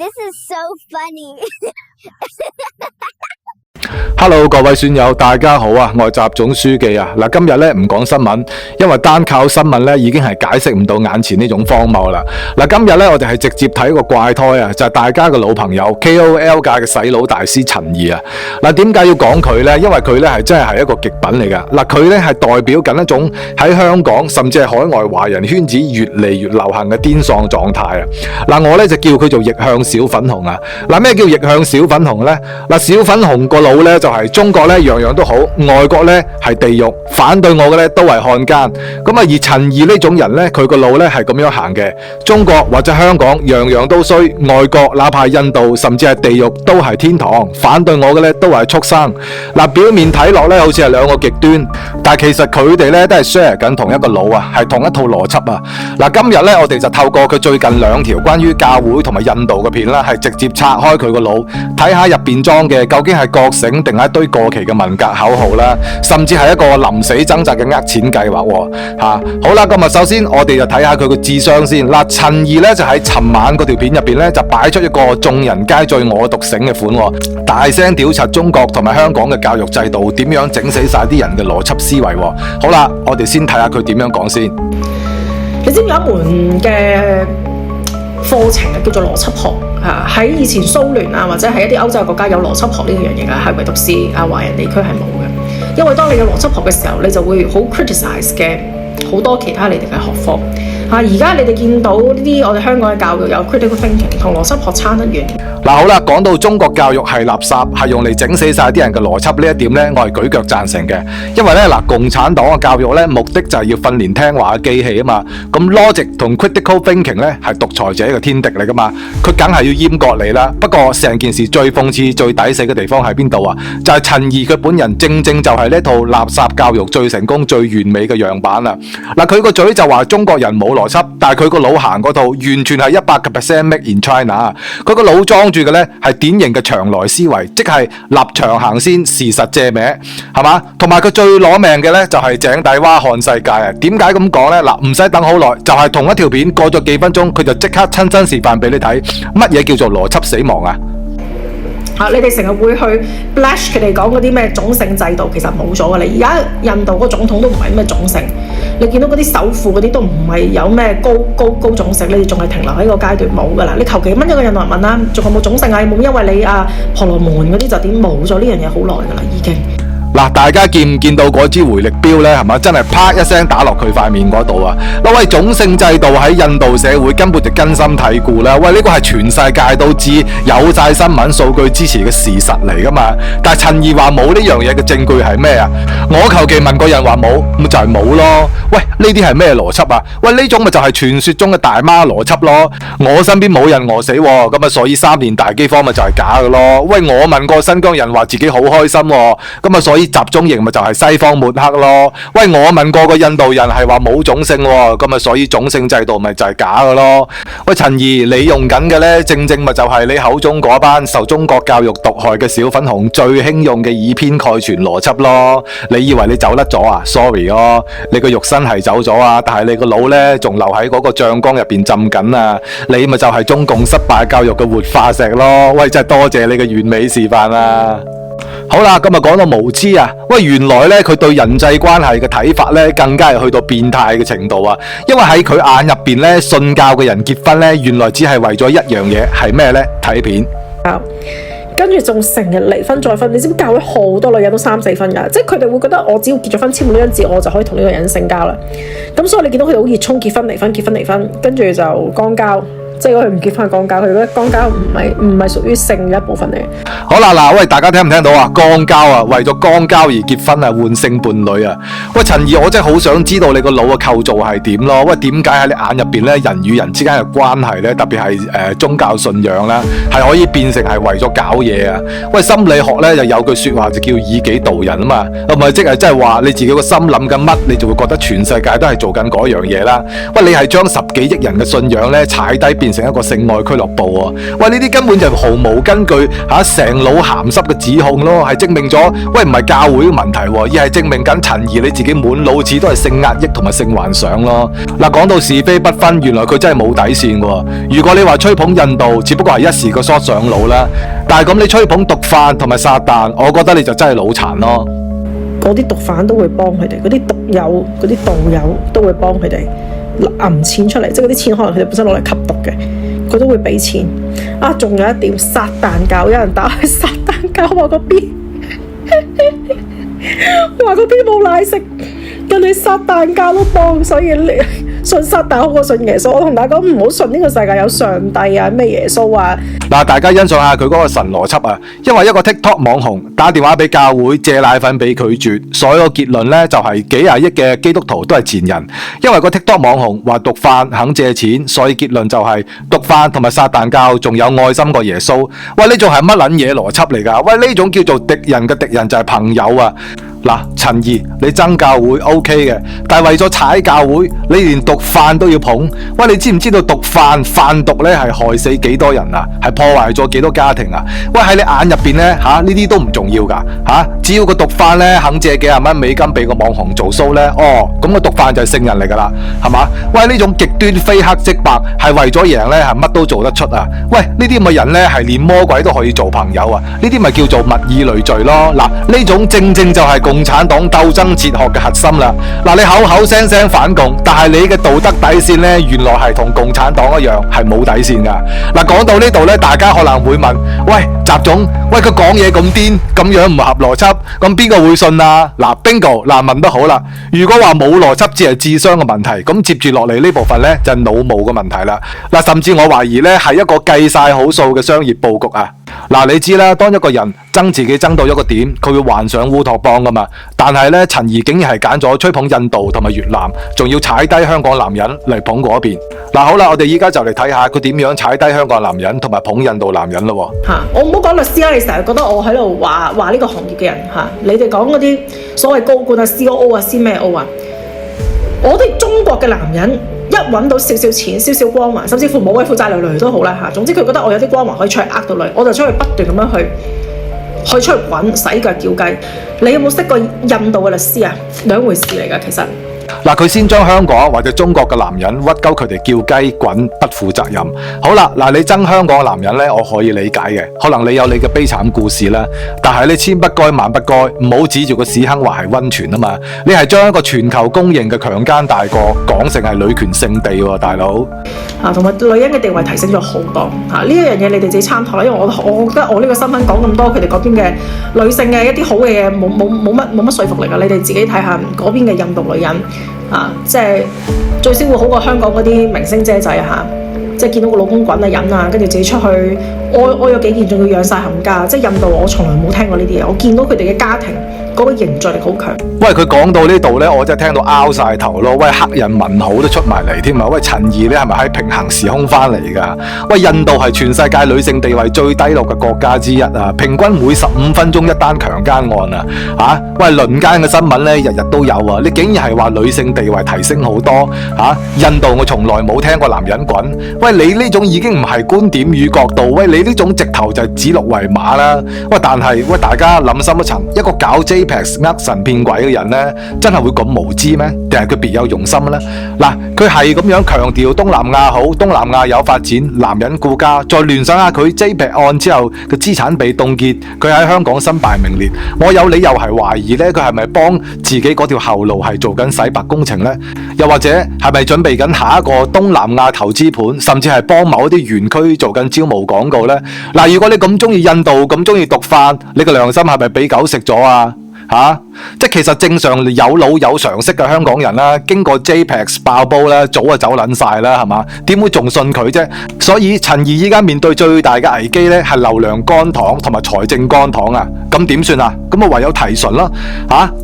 This is so funny. Hello， 各位損友，大家好啊！我係習總書記啊！嗱，今日咧唔講新聞，因為單靠新聞咧已經係解釋唔到眼前呢種荒謬啦。嗱，今日咧我哋係直接睇一個怪胎啊，就係大家嘅老朋友 KOL 界嘅洗腦大師陳怡啊！嗱，點解要講佢呢？因為佢咧係真係一個極品嚟噶。嗱，佢咧係代表緊一種喺香港甚至係海外華人圈子越嚟越流行嘅癲喪狀態啊！嗱，我咧就叫佢做逆向小粉紅啊！嗱，咩叫逆向小粉紅呢？嗱，小粉紅個腦咧就係中國咧樣樣都好，外國咧係地獄，反對我嘅咧都係漢奸。咁啊，而陳怡呢種人咧，佢個腦咧係咁樣行嘅。中國或者香港樣樣都衰，外國哪怕印度甚至係地獄都係天堂，反對我嘅咧都係畜生。嗱，表面睇落咧好似係兩個極端，但係其實佢哋咧都係 share 緊同一個腦啊，係同一套邏輯啊。嗱，今日咧我哋就透過佢最近2條關於教會同埋印度嘅片啦，係直接拆開佢個腦，睇下入邊裝嘅究竟係覺醒定係一堆過期嘅文革口號啦，甚至係一個臨死掙扎嘅呃錢計劃喎。好啦，咁啊首先我哋就睇下佢個智商先。嗱，陳怡咧就喺尋晚嗰條片入邊咧就擺出一個眾人皆醉我獨醒嘅款喎，大聲屌柒中國同埋香港嘅教育制度點樣整死晒啲人嘅邏輯思維喎。好啦，我哋先睇下佢點樣講先。你知唔知有一門嘅課程叫做邏輯學啊？喺以前蘇聯啊，或者係一啲歐洲國家有邏輯學呢樣嘢㗎，係唯獨是華人地區係冇嘅。因為當你有邏輯學嘅時候，你就會好 criticize 嘅好多其他你哋嘅學科。而家你哋見到呢啲我哋香港嘅教育有 critical thinking 同邏輯學差得遠。嗱，好啦，講到中國教育係垃圾，係用嚟整死晒啲人嘅邏輯呢一點呢，我係舉腳贊成嘅。因為呢，共產黨嘅教育呢，目的就係要訓練聽話嘅機器啊嘛。咁 logic 同 critical thinking 呢，係獨裁者嘅天敵嚟噶嘛，佢梗係要閹割你啦。不過成件事最諷刺、最抵死嘅地方喺邊度啊？就係陳怡佢本人正正就係呢套垃圾教育最成功、最完美嘅樣板啦。嗱，佢個嘴就話中國人冇邏輯，但係佢個腦行嗰套完全係100% make in China。佢個腦裝住嘅咧係典型嘅長來思維，即係立場行先，事實借名，係嘛？同埋佢最攞命嘅咧就係井底蛙看世界啊！點解咁講咧？嗱，唔使等好耐，就係同一條片過咗幾分鐘，佢就即刻親身示範俾你睇，乜嘢叫做邏輯死亡啊！你哋成日會去 blash 佢哋講嗰啲咩種姓制度，其實冇咗㗎啦。而家印度嗰個總統都唔係咩種姓，你見到嗰啲首富嗰啲都唔係有咩高種姓，你哋仲係停留喺個階段冇㗎啦。你求其問一個印度人問啦，仲有冇種姓啊？冇，因為你婆羅門嗰啲就點冇咗呢樣嘢好耐㗎啦，已經。嗱，大家見唔見到嗰支回力鏢呢？係咪真係啪一聲打落佢塊面嗰度啊？嗱，喂，種姓制度喺印度社會根本就根深蒂固啦。喂，呢個係全世界都知，有晒新聞數據支持嘅事實嚟噶嘛。但係陳怡話冇呢樣嘢嘅證據係咩啊？我求其問個人話冇，咁就係冇咯。喂，呢啲係咩邏輯啊？喂，呢種咪就係傳說中嘅大媽邏輯咯。我身邊冇人餓死，咁啊，所以3年大饑荒咪就係假嘅咯。喂，我問過新疆人話自己好開心，咁啊，所以集中營咪就係西方抹黑咯。喂，我問過個印度人係話冇種姓，咁啊，所以種姓制度咪就係假嘅咯。喂，陳怡，你用緊嘅呢，正正咪就係你口中嗰班受中國教育毒害嘅小粉紅最興用嘅以偏概全邏輯咯。你以為你走甩咗啊 ？Sorry 咯，你個肉身係走咗啊，但係你個腦呢，仲留喺嗰個醬缸入邊浸緊啊。你咪就係中共失敗教育嘅活化石咯。喂，真係多謝你嘅完美示範啊！好啦，今日講到無知啊！喂，原來咧佢對人際關係嘅睇法咧，更加係去到變態嘅程度啊！因為喺佢眼入邊咧，信教嘅人結婚咧，原來只係為咗一樣嘢，係咩咧？睇片。跟住仲成日離婚再婚，你知唔知教會好多女人都3、4婚㗎？即係佢哋會覺得我只要結咗婚簽滿呢張紙，我就可以同呢個人性交啦。咁所以你見到佢哋好熱衷結婚離婚，結婚離婚，跟住就肛交。即係如果佢唔結婚係肛交，佢覺得肛交唔係屬於性嘅一部分嚟。好啦，嗱，喂，大家聽唔聽到啊？肛交啊，為咗肛交而結婚啊，換性伴侶啊！喂，陳怡，我真係好想知道你個腦嘅構造係點咯？喂，點解喺你眼入邊咧，人與人之間嘅關係咧，特別係宗教信仰啦，係可以變成係為咗搞嘢啊？喂，心理學咧就有句說話就叫以己度人啊嘛，唔係即係即係話你自己個心諗緊乜，你就會覺得全世界都係做緊嗰樣嘢啦。喂，你係將10幾億人嘅信仰咧踩低變變成一個性愛俱樂部喎。喂，呢啲根本就毫無根據成腦鹹濕嘅指控咯，係證明咗喂唔係教會嘅問題喎，而係證明緊陳怡你自己滿腦子都係性壓抑同埋性幻想咯。嗱，講到是非不分，原來佢真係冇底線喎。如果你話吹捧印度，只不過係一時個 short 上腦啦，但係咁你吹捧毒販同埋撒旦，我覺得你就真係腦殘咯。嗰啲毒販都會幫佢哋，嗰啲毒友、嗰啲道友都會幫佢哋揞錢出嚟，即係嗰啲錢可能佢哋本身攞嚟吸毒嘅，佢都會俾錢。啊，仲有一點，撒旦教有人打去撒旦教話嗰邊，話嗰邊冇奶食，人哋撒旦教都幫，所以你信撒旦好過信耶穌。我同大家講唔好信呢個世界有上帝啊，咩耶穌啊。嗱，大家欣賞下佢嗰個神邏輯啊，因為一個 TikTok 網紅打電話俾教會借奶粉俾拒絕，所以個結論呢就係幾廿億嘅基督徒都係賤人。因為個 TikTok 網紅話毒販肯借錢，所以結論就係毒販同埋撒旦教仲有愛心過耶穌。喂，呢種係乜撚嘢邏輯嚟㗎？喂，呢種叫做敵人嘅敵人就係朋友啊！嗱，陳怡，你憎教會 OK 嘅，但係為咗踩教會，你連毒販都要捧。喂，你知唔知道毒販販毒咧係害死幾多人啊？係破壞咗幾多家庭啊？喂，喺你眼入邊咧呢啲都唔重要噶只要個毒販咧肯借幾廿蚊美金俾個網紅做 show 咧，咁個毒販就係聖人嚟噶啦，係嘛？喂，呢種極端非黑即白，係為咗贏咧係乜都做得出啊！喂，呢啲咁嘅人咧係連魔鬼都可以做朋友啊！呢啲咪叫做物以類聚咯。嗱，呢種正正就係共產黨鬥爭哲學嘅核心啦。嗱，你口口聲聲反共，但係你嘅道德底線咧，原來係同共產黨一樣係冇底線噶。嗱，講到呢度咧，大家可能會問：喂，習總，喂，佢講嘢咁癲，咁樣唔合邏輯，咁邊個會信啊？嗱，Bingo，嗱，問得好啦。如果話冇邏輯只係智商嘅問題，咁接住落嚟呢部分咧就係腦霧嘅問題啦。嗱，甚至我懷疑咧係一個計晒好數嘅商業佈局啊。嗱，你知啦，當一個人憎自己憎到一個點，佢會幻想烏托邦噶嘛。但係咧，陳怡竟然係揀咗吹捧印度同埋越南，仲要踩低香港男人嚟捧嗰邊。嗱，好啦，我哋依家就嚟睇下佢點樣踩低香港男人同埋捧印度男人咯。我唔好講律師啦，你成日覺得我喺度話呢個行業嘅人你哋講嗰啲所謂高官啊、COO 啊、CMO 啊，我哋中國嘅男人一揾到少少錢、少少光環，甚至乎冇位負債累累都好啦總之佢覺得我有啲光環可以出去呃到女，我就出去不斷咁樣去出去滾洗腳叫雞。你有冇識過印度嘅律師啊？兩回事嚟㗎，其實。嗱，佢先將香港或者中國嘅男人屈鳩佢哋叫雞滾，不負責任。好啦，嗱，你憎香港嘅男人呢，我可以理解嘅，可能你有你嘅悲慘故事啦。但係你千不該萬不該，唔好指住個屎坑話係溫泉啊嘛！你係將一個全球公認嘅強姦大國講成係女權聖地喎，大佬。同埋女人嘅地位提升咗好多呢一樣嘢你哋自己參考啦。因為我覺得我呢個新聞講咁多，佢哋嗰邊嘅女性嘅一啲好嘅嘢冇乜說服力㗎。你哋自己睇下嗰邊嘅印度女人。即係最少會好過香港嗰啲明星姐仔即係見到個老公滾忍啊，跟住自己出去屙咗幾件，仲要養晒冚家。即係印度，我從來冇聽過呢啲嘢。我見到佢哋嘅家庭嗰個凝聚力好強。喂，佢講到呢度呢，我真係聽到拗晒頭咯。喂，黑人問號都出埋嚟添啊！喂，陳怡你係咪喺平行時空翻嚟㗎？喂，印度係全世界女性地位最低落嘅國家之一啊！平均每15分鐘一單強姦案啊！喂，輪姦嘅新聞呢，日日都有啊！你竟然係話女性地位提升好多印度我從來冇聽過男人滾。喂，你呢種已經唔係觀點與角度，喂，你呢種直頭就係指鹿為馬啦。喂，但係喂，大家諗深一層，一個搞 JPEX 呃神騙鬼嘅人呢，真係會咁無知咩？定係佢別有用心呢？嗱，佢係咁樣強調東南亞好，東南亞有發展，男人顧家，再聯想下佢 JPEX 案之後嘅資產被凍結，佢喺香港身敗名裂，我有理由係懷疑呢，佢係咪幫自己嗰條後路係做緊洗白工程呢？又或者係咪準備緊下一個東南亞投資盤，甚至係幫某一啲園區做緊招募廣告呢？嗱，如果你咁中意印度，咁中意毒販，你個良心係咪俾狗食咗啊？即係其實正常有腦有常識嘅香港人啦，經過 JPEX 爆煲咧，早就走撚晒啦，係嘛？點會仲信佢啫？所以陳怡依家面對最大嘅危機咧，係流量乾塘同埋財政乾塘啊！咁點算啊？咁啊唯有提純啦！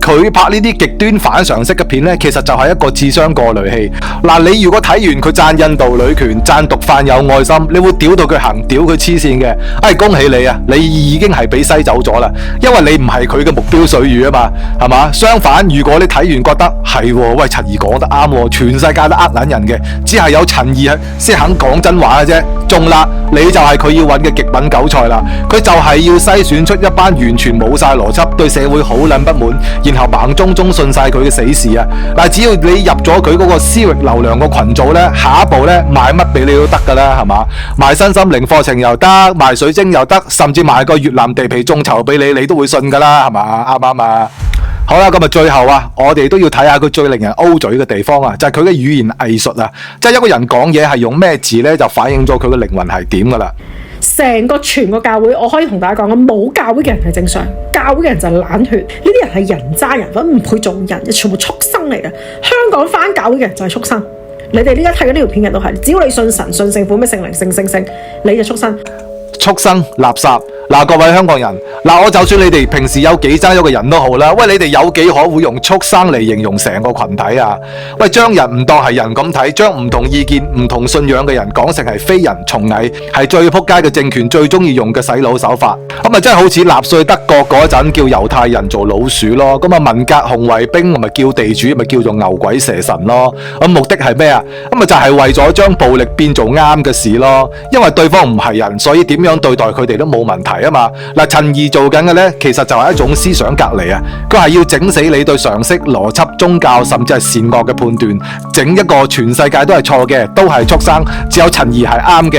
佢拍呢啲極端反常識嘅片咧，其實就係一個智商過濾器。嗱，你如果睇完佢讚印度女權、讚毒販有愛心，你會屌到佢行，屌佢黐線嘅。恭喜你啊！你已經係俾西走咗啦，因為你唔係佢嘅目標水魚啊嘛。係嘛？相反，如果你睇完覺得係喎，喂，陳怡講得啱喎，全世界都呃撚人嘅，只係有陳怡先肯講真話嘅啫。中啦，你就係佢要揾嘅極品韭菜啦。佢就係要篩選出一班完全冇晒邏輯、對社會好撚不滿，然後盲中中信晒佢嘅死事啊！嗱，只要你入咗佢嗰個私域流量個群組呢，下一步呢，賣乜俾你都得噶啦，係嘛？賣身心靈課程又得，賣水晶又得，甚至賣個越南地皮眾籌俾你，你都會信噶啦，係嘛？啱唔啱啊？好啦，咁啊最後啊，我哋都要睇下佢最令人 O 嘴嘅地方啊，就係佢嘅語言藝術啊，即係一個人講嘢係用咩字呢，就反映咗佢嘅靈魂係點噶啦。全個教會，我可以同大家講，冇教會嘅人係正常，教會嘅人就係冷血，呢啲人係人渣人，唔配做人，全部畜生嚟嘅。香港返教會嘅人就係畜生，你哋呢家睇緊呢條片嘅都係，只要你信神、信聖父、咩聖靈、聖，你就畜生。畜生垃圾嗱，各位香港人嗱，我就算你哋平時有幾憎一個人都好啦，喂，你哋有幾可會用畜生嚟形容成個群體啊？喂，將人唔當係人咁睇，將唔同意見、唔同信仰嘅人講成係非人、蟲蟻，係最撲街嘅政權最中意用嘅洗腦手法。咁啊，真係好似納粹德國嗰陣叫猶太人做老鼠咯，咁啊文革紅衛兵咪叫地主咪叫做牛鬼蛇神咯。咁目的係咩啊？咁啊就係為咗將暴力變做啱嘅事咯。因為對方唔係人，所以點樣對待佢哋都冇問題啊嘛。嗱，陳怡做緊嘅呢，其實就係一種思想隔離啊。佢係要整死你對常識、邏輯、宗教甚至係善惡嘅判斷，整一個全世界都係錯嘅，都係畜生，只有陳怡係啱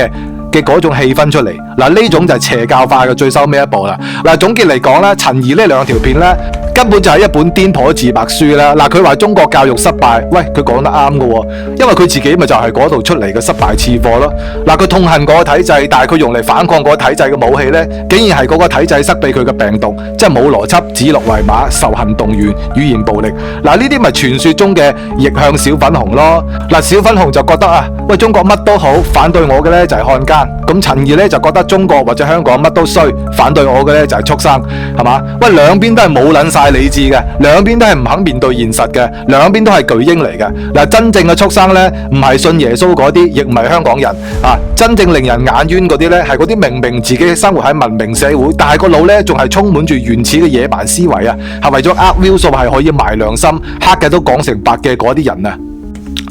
嘅嗰種氣氛出嚟。嗱，呢種就係邪教化嘅最收尾一步啦。嗱，總結嚟講咧，陳怡呢兩條片呢，根本就係一本癲婆自白書啦。嗱，佢話中國教育失敗，喂，佢講得啱嘅喎，因為佢自己咪就係嗰度出嚟嘅失敗次貨咯。嗱，佢痛恨嗰個體制，但係佢用嚟反抗嗰個體制嘅武器呢，竟然係嗰個體制塞俾佢嘅病毒，即係冇邏輯、指鹿為馬、仇恨動員、語言暴力。嗱，呢啲咪傳說中嘅逆向小粉紅咯。嗱，小粉紅就覺得啊，喂，中國乜都好，反對我嘅呢就係漢奸。咁陳怡呢就覺得中國或者香港乜都衰，反對我嘅呢就係畜生，係嘛？喂，兩邊都係冇撚晒理智嘅，兩邊都係唔肯面對現實嘅，兩邊都係巨嬰嚟嘅。嗱，真正嘅畜生呢，唔係信耶穌嗰啲，亦唔係香港人啊！真正令人眼冤嗰啲呢，係嗰啲明明自己生活喺文明社會，但係個腦呢仲係充滿住原始嘅野蠻思維啊，係為咗呃 view 數係可以埋良心，黑嘅都講成白嘅嗰啲人啊！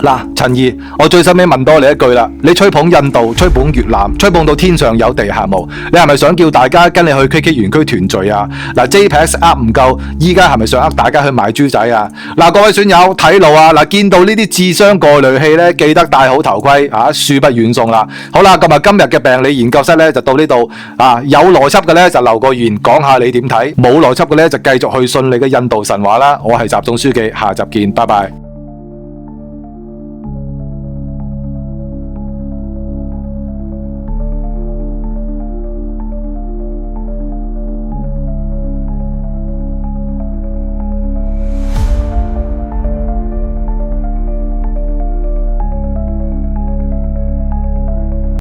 嗱，陳怡，我最後尾問多你一句啦，你吹捧印度、吹捧越南、吹捧到天上有地下無，你係咪想叫大家跟你去 KK 園區團聚啊？嗱，JPEX 呃唔夠，依家係咪想呃大家去買豬仔啊？嗱，各位損友睇路啊！嗱，見到呢啲智商過濾器咧，記得戴好頭盔啊，恕不遠送啦。好啦，今日嘅病理研究室咧就到呢度啊，有邏輯嘅咧就留個言講下你點睇，冇邏輯嘅咧就繼續去信你嘅印度神話啦。我係習總書記，下集見，拜拜。